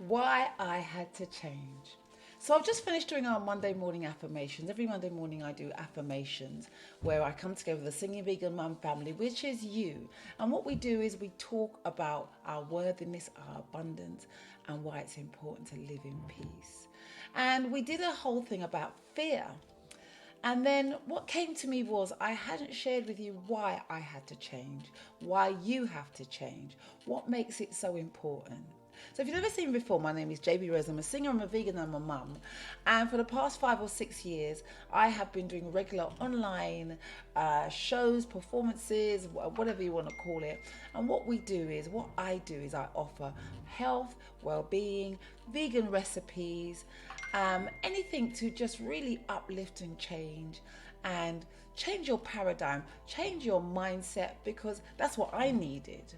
Why I had to change. So I've just finished doing our Monday morning affirmations. Every Monday morning I do affirmations where I come together with a singing vegan mum family, which is you. And what we do is we talk about our worthiness, our abundance, and why it's important to live in peace. And we did a whole thing about fear. And then what came to me was I hadn't shared with you why I had to change, why you have to change, what makes it so important. So if you've never seen me before, my name is JB Rose. I'm a singer, I'm a vegan, I'm a mum. And for the past 5 or 6 years, I have been doing regular online shows, performances, whatever you want to call it. And what I do is I offer health, well-being, vegan recipes, anything to just really uplift and change your paradigm, change your mindset, because that's what I needed.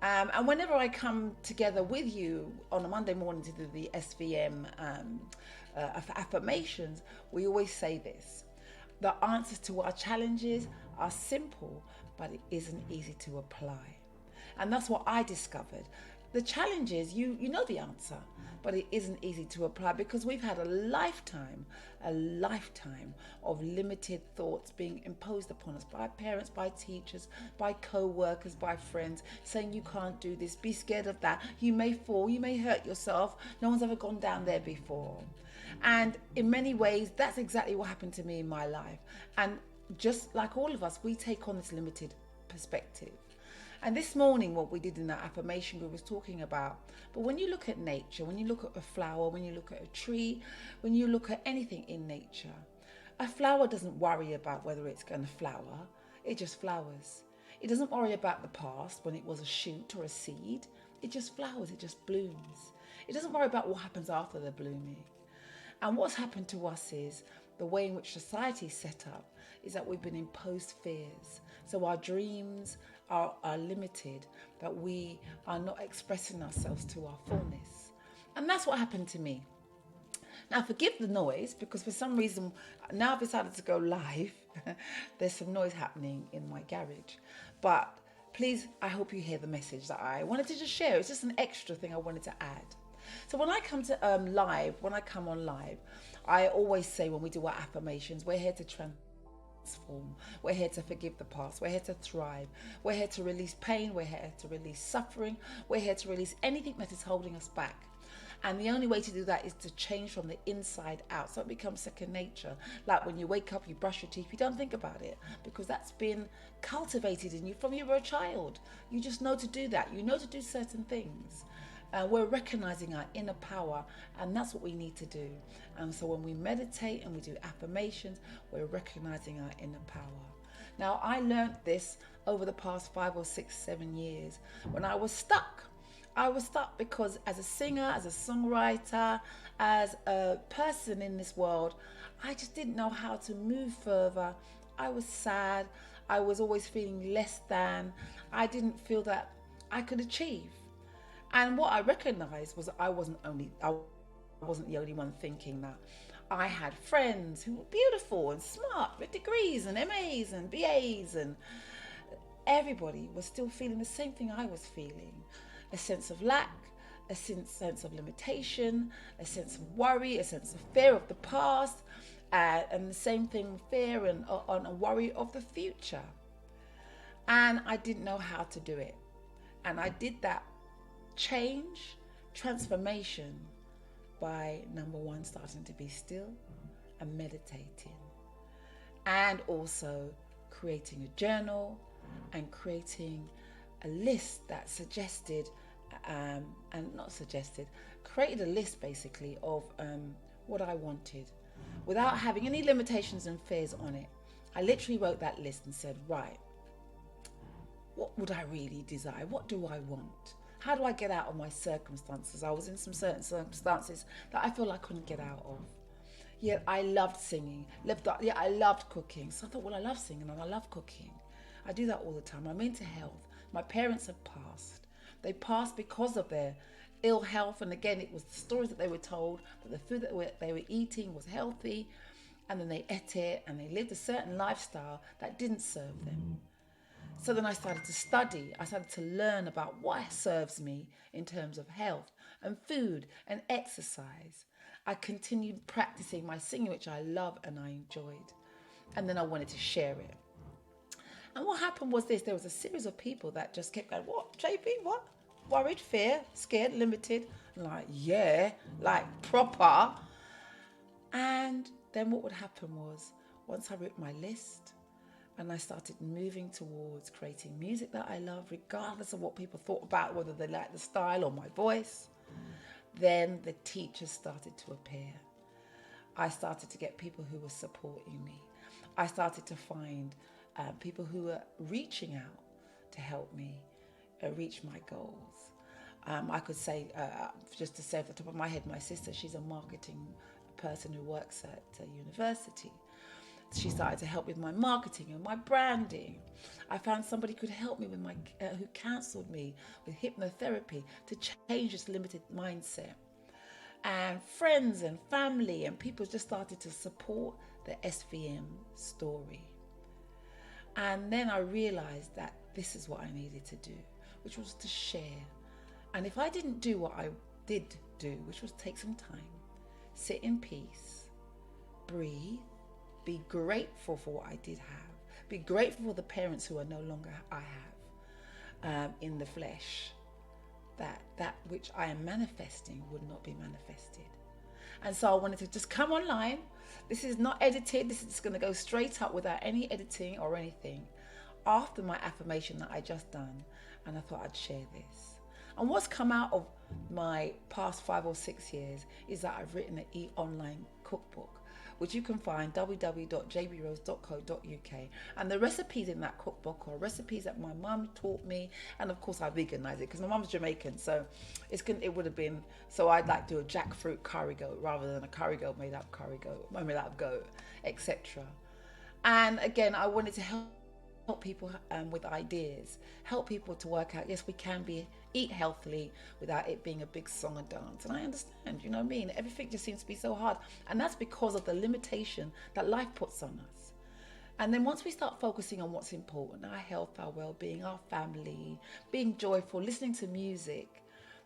And whenever I come together with you on a Monday morning to do the SVM affirmations, we always say this: the answers to our challenges are simple, but it isn't easy to apply. And that's what I discovered. The challenge is you know the answer, but it isn't easy to apply because we've had a lifetime of limited thoughts being imposed upon us by parents, by teachers, by co-workers, by friends, saying you can't do this, be scared of that, you may fall, you may hurt yourself, no one's ever gone down there before. And in many ways, that's exactly what happened to me in my life. And just like all of us, we take on this limited perspective. And this morning, what we did in that affirmation, we was talking about, but when you look at nature, when you look at a flower, when you look at a tree, when you look at anything in nature, a flower doesn't worry about whether it's going to flower. It just flowers. It doesn't worry about the past when it was a shoot or a seed. It just flowers. It just blooms. It doesn't worry about what happens after the blooming. And what's happened to us is the way in which society is set up is that we've been imposed fears. So our dreams are limited, that we are not expressing ourselves to our fullness. And that's what happened to me. Now, forgive the noise because for some reason, now I've decided to go live. There's some noise happening in my garage. But please, I hope you hear the message that I wanted to just share. It's just an extra thing I wanted to add. So when I come to when I come on live, I always say when we do our affirmations, we're here to transform. We're here to forgive the past. We're here to thrive. We're here to release pain. We're here to release suffering. We're here to release anything that is holding us back. And the only way to do that is to change from the inside out. So it becomes second nature. Like when you wake up, you brush your teeth, you don't think about it because that's been cultivated in you from you were a child. You just know to do that. You know to do certain things. We're recognizing our inner power, and that's what we need to do. And so when we meditate and we do affirmations, we're recognizing our inner power. Now, I learned this over the past 5 or 6, 7 years when I was stuck. I was stuck because as a singer, as a songwriter, as a person in this world, I just didn't know how to move further. I was sad. I was always feeling less than. I didn't feel that I could achieve. And what I recognized was I wasn't the only one thinking that. I had friends who were beautiful and smart with degrees and MAs and BAs, and everybody was still feeling the same thing I was feeling. A sense of lack, a sense of limitation, a sense of worry, a sense of fear of the past, and the same thing, fear and a worry of the future. And I didn't know how to do it. And I did that transformation by number one, starting to be still and meditating, and also creating a journal and creating a list that created a list basically of what I wanted without having any limitations and fears on it. I literally wrote that list and said, right, what would I really desire? What do I want? How do I get out of my circumstances? I was in some certain circumstances that I feel I couldn't get out of. Yet I loved singing. I loved cooking. So I thought, well, I love singing and I love cooking. I do that all the time. I'm into health. My parents have passed. They passed because of their ill health. And again, it was the stories that they were told, that the food that they were eating was healthy. And then they ate it and they lived a certain lifestyle that didn't serve them. So then I started to study. I started to learn about what serves me in terms of health, and food and exercise. I continued practicing my singing, which I love and I enjoyed. And then I wanted to share it. And what happened was this: there was a series of people that just kept going, "What, JB? What? Worried, fear, scared, limited?" Like, yeah, like proper. And then what would happen was, once I wrote my list and I started moving towards creating music that I love, regardless of what people thought about, whether they liked the style or my voice, then the teachers started to appear. I started to get people who were supporting me. I started to find people who were reaching out to help me reach my goals. I could say, just to say off the top of my head, my sister, she's a marketing person who works at university. She started to help with my marketing and my branding. I found somebody could help me with who counseled me with hypnotherapy to change this limited mindset. And friends and family and people just started to support the SVM story. And then I realized that this is what I needed to do, which was to share. And if I didn't do what I did do, which was take some time, sit in peace, breathe, be grateful for what I did have, be grateful for the parents who are no longer I have in the flesh, that which I am manifesting would not be manifested. And so I wanted to just come online. This is not edited. This is just going to go straight up without any editing or anything after my affirmation that I just done. And I thought I'd share this. And what's come out of my past 5 or 6 years is that I've written an e-online cookbook, which you can find www.jbrose.co.uk. And the recipes in that cookbook are recipes that my mum taught me, and of course I veganized it because my mum's Jamaican, so it would have been, so I'd like to do a jackfruit curry goat rather than a curry goat made out of goat, etc. And again, I wanted to help people with ideas, help people to work out, yes, we can eat healthily without it being a big song and dance. And I understand, you know what I mean? Everything just seems to be so hard. And that's because of the limitation that life puts on us. And then once we start focusing on what's important, our health, our well-being, our family, being joyful, listening to music,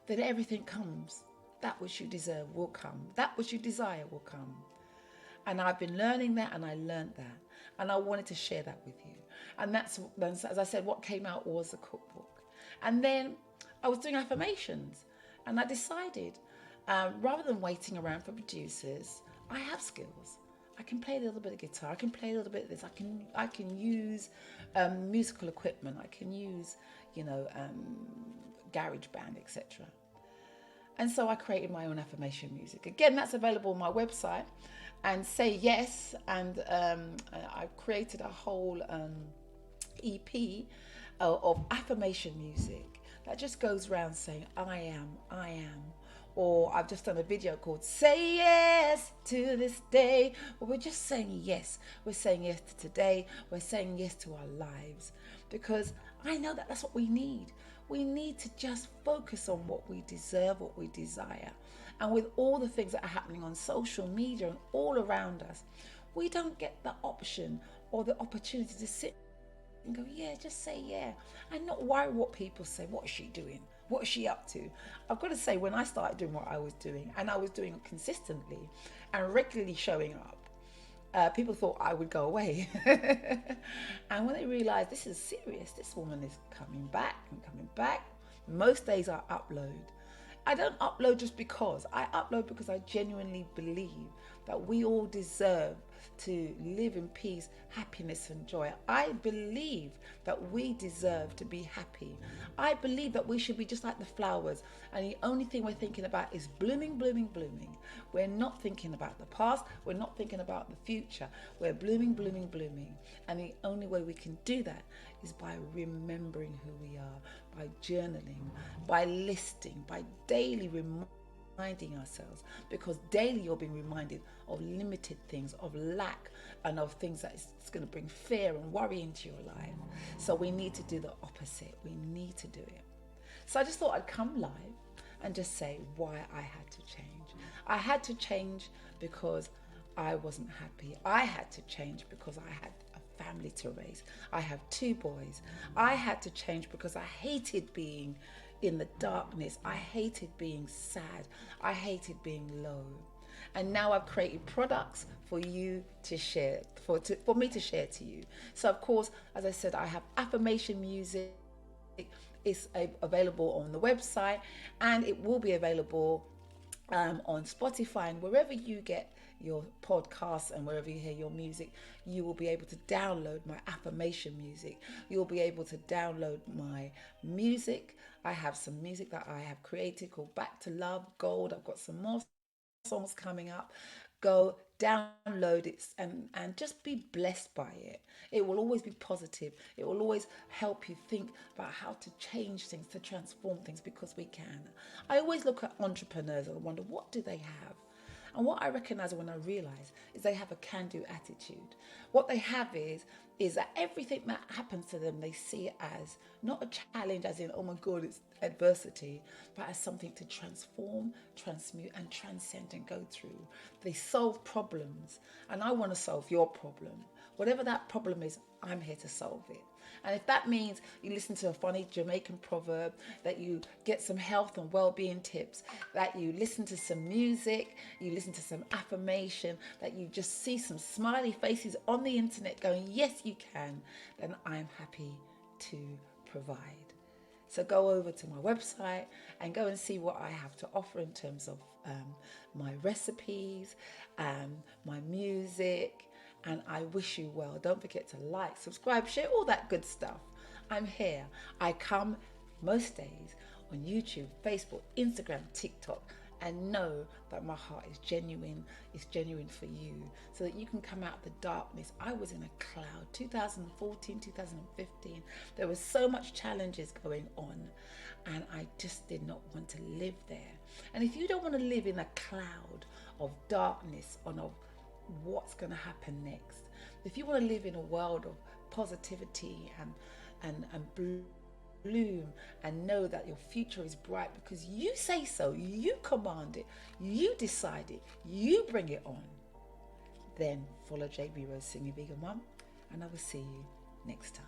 then everything comes. That which you deserve will come. That which you desire will come. And I've been learning that, and I learned that. And I wanted to share that with you. And that's, as I said, what came out was the cookbook. And then I was doing affirmations. And I decided, rather than waiting around for producers, I have skills. I can play a little bit of guitar. I can play a little bit of this. I can use musical equipment. I can use, garage band, etc. And so I created my own affirmation music. Again, that's available on my website. And Say Yes. And I created a whole EP of affirmation music that just goes around saying, I am. Or I've just done a video called Say Yes to This Day, where we're just saying yes. We're saying yes to today. We're saying yes to our lives. Because I know that that's what we need. We need to just focus on what we deserve, what we desire. And with all the things that are happening on social media and all around us, we don't get the option or the opportunity to sit and go, yeah, just say yeah. And not worry what people say. What is she doing? What is she up to? I've got to say, when I started doing what I was doing, and I was doing it consistently and regularly showing up, people thought I would go away. And when they realized this is serious, this woman is coming back and coming back, most days I upload. I don't upload just because. I upload because I genuinely believe that we all deserve to live in peace, happiness and joy. I believe that we deserve to be happy. I believe that we should be just like the flowers, and the only thing we're thinking about is blooming, blooming, blooming. We're not thinking about the past. We're not thinking about the future. We're blooming, blooming, blooming. And the only way we can do that is by remembering who we are, by journaling, by listing, by daily reminding ourselves, because daily you're being reminded of limited things, of lack, and of things that is going to bring fear and worry into your life. So we need to do the opposite. We need to do it. So I just thought I'd come live and just say why I had to change. I had to change because I wasn't happy. I had to change because I had a family to raise. I have 2 boys. I had to change because I hated being in the darkness. I hated being sad. I hated being low. And now I've created products for you to share, for me to share to you. So of course, as I said, I have affirmation music. It's available on the website, and it will be available on Spotify and wherever you get your podcasts and wherever you hear your music. You will be able to download my affirmation music. You'll be able to download my music. I have some music that I have created called Back to Love, Gold. I've got some more songs coming up. Go download it and just be blessed by it. It will always be positive. It will always help you think about how to change things, to transform things, because we can. I always look at entrepreneurs and wonder, what do they have? And what I recognize when I realize is they have a can-do attitude. What they have is that everything that happens to them, they see it as not a challenge as in, oh my God, it's adversity, but as something to transform, transmute, and transcend and go through. They solve problems, and I want to solve your problem. Whatever that problem is, I'm here to solve it. And if that means you listen to a funny Jamaican proverb, that you get some health and well-being tips, that you listen to some music, you listen to some affirmation, that you just see some smiley faces on the internet going, yes, you can, then I'm happy to provide. So go over to my website and go and see what I have to offer in terms of my recipes, my music, and I wish you well. Don't forget to like, subscribe, share, all that good stuff. I'm here. I come most days on YouTube, Facebook, Instagram, TikTok, and know that my heart is genuine. It's genuine for you, so that you can come out of the darkness. I was in a cloud. 2014, 2015, there was so much challenges going on, and I just did not want to live there. And if you don't want to live in a cloud of darkness and of what's going to happen next, if you want to live in a world of positivity and bloom, and know that your future is bright because you say so, you command it, you decide it, you bring it on, then follow JB Rose, Singing Vegan Mum, and I will see you next time.